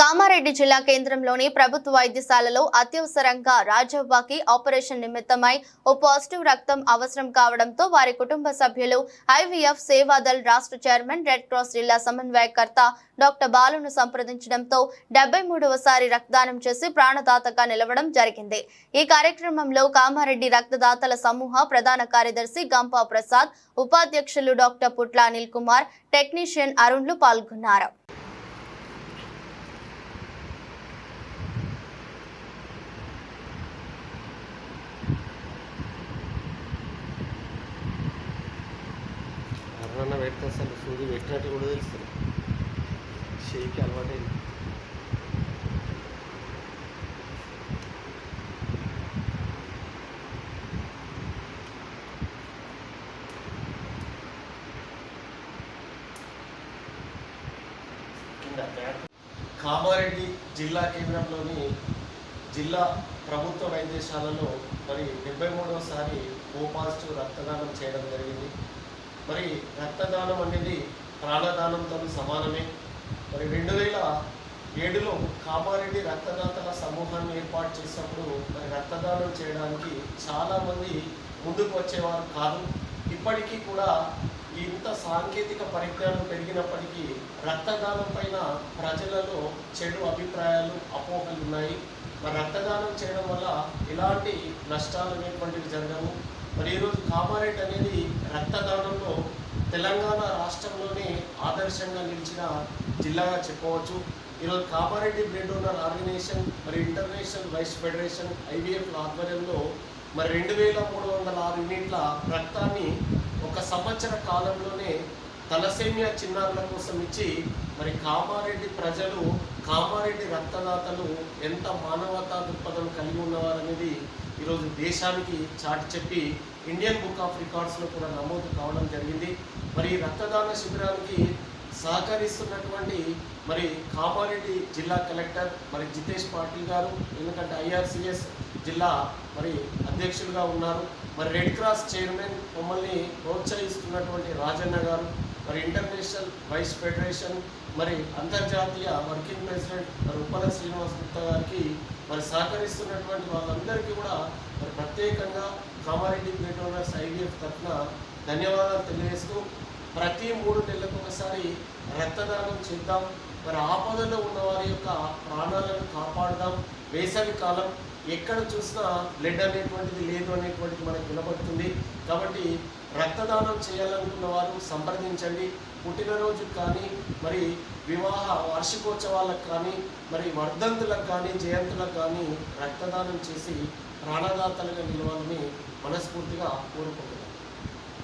కామారెడ్డి జిల్లా కేంద్రంలోని ప్రభుత్వ వైద్యశాలలో అత్యవసరంగా రాజవ్వకి ఆపరేషన్ నిమిత్తమై ఓ పాజిటివ్ రక్తం అవసరం కావడంతో వారి కుటుంబ సభ్యులు ఐవీఎఫ్ సేవాదల్ రాష్ట్ర చైర్మన్ రెడ్ క్రాస్ జిల్లా సమన్వయకర్త డాక్టర్ బాలును సంప్రదించడంతో 73వసారి రక్తదానం చేసి ప్రాణదాతగా నిలవడం జరిగింది। ఈ కార్యక్రమంలో కామారెడ్డి రక్తదాతల సమూహ ప్రధాన కార్యదర్శి గంపా ప్రసాద్, ఉపాధ్యక్షులు డాక్టర్ పుట్ల అనిల్ కుమార్, టెక్నీషియన్ అరుణ్లు పాల్గొన్నారు। ఎవరన్నా పెడితే అసలు సూది పెట్టినట్టు కూడా తెలుస్తుంది, షేకి అలవాటైంది। కామారెడ్డి జిల్లా కేంద్రంలోని జిల్లా ప్రభుత్వ వైద్యశాలలో మరి 73వసారి ఓ పాజిటివ్ రక్తదానం చేయడం జరిగింది। మరి రక్తదానం అనేది ప్రాణదానంతో సమానమే। మరి 2007లో కామారెడ్డి రక్తదాతల సమూహాన్ని ఏర్పాటు చేసినప్పుడు మరి రక్తదానం చేయడానికి చాలామంది ముందుకు వచ్చేవారు కాదు। ఇప్పటికీ కూడా ఇంత సాంకేతిక పరిజ్ఞానం పెరిగినప్పటికీ రక్తదానం పైన ప్రజలలో చెడు అభిప్రాయాలు, అపోహలు ఉన్నాయి। మరి రక్తదానం చేయడం వల్ల ఎలాంటి నష్టాలు అనేటువంటివి జరగవు। మరి ఈరోజు కామారెడ్డి అనేది రక్తదానంలో తెలంగాణ రాష్ట్రంలోనే ఆదర్శంగా నిలిచిన జిల్లాగా చెప్పవచ్చు। ఈరోజు కామారెడ్డి బ్లడ్ డోనర్ ఆర్గనైజేషన్ మరి ఇంటర్నేషనల్ వైస్ ఫెడరేషన్ ఐవీఎఫ్ ఆధ్వర్యంలో మరి 2306 యూనిట్ల రక్తాన్ని ఒక సంవత్సర కాలంలోనే తలసేమియా చిన్నారుల కోసం ఇచ్చి మరి కామారెడ్డి ప్రజలు, కామారెడ్డి రక్తదాతలు ఎంత మానవతా దృక్పథం కలిగి ఉన్నవారనేది ఈరోజు దేశానికి చాటి చెప్పి ఇండియన్ బుక్ ఆఫ్ రికార్డ్స్లో కూడా నమోదు కావడం జరిగింది। మరి రక్తదాన శిబిరానికి సహకరిస్తున్నటువంటి మరి కామారెడ్డి జిల్లా కలెక్టర్ మరి జితేష్ పాటిల్ గారు, ఎందుకంటే ఐఆర్సిఎస్ జిల్లా మరి అధ్యక్షులుగా ఉన్నారు। మరి రెడ్ క్రాస్ చైర్మన్ మమ్మల్ని ప్రోత్సహిస్తున్నటువంటి రాజన్న గారు, మరి ఇంటర్నేషనల్ వైస్ ఫెడరేషన్ మరి అంతర్జాతీయ వర్కింగ్ ప్రెసిడెంట్ మరి ఉప్పల శ్రీనివాస్ గుప్తా గారికి మరి సహకరిస్తున్నటువంటి వాళ్ళందరికీ కూడా మరి ప్రత్యేకంగా కామారెడ్డి బ్లడ్ డోనర్స్ ఐవీఎఫ్ తరఫున ధన్యవాదాలు తెలియజేస్తూ ప్రతి 3 నెలలకు ఒకసారి రక్తదానం చేద్దాం। మరి ఆపదలో ఉన్న వారి యొక్క ప్రాణాలను కాపాడుదాం। వేసవి కాలం ఎక్కడ చూసినా బ్లడ్ అనేటువంటిది లేదు అనేటువంటిది మనకు వినపడుతుంది। కాబట్టి రక్తదానం చేయాలనుకున్న వారు సంప్రదించండి। పుట్టినరోజుకు కానీ, మరి వివాహ వార్షికోత్సవాలకు కానీ, మరి వర్ధంతులకు కానీ, జయంతులకు కానీ రక్తదానం చేసి ప్రాణదాతలుగా నిలవాలని మనస్ఫూర్తిగా కోరుకుంటున్నాను।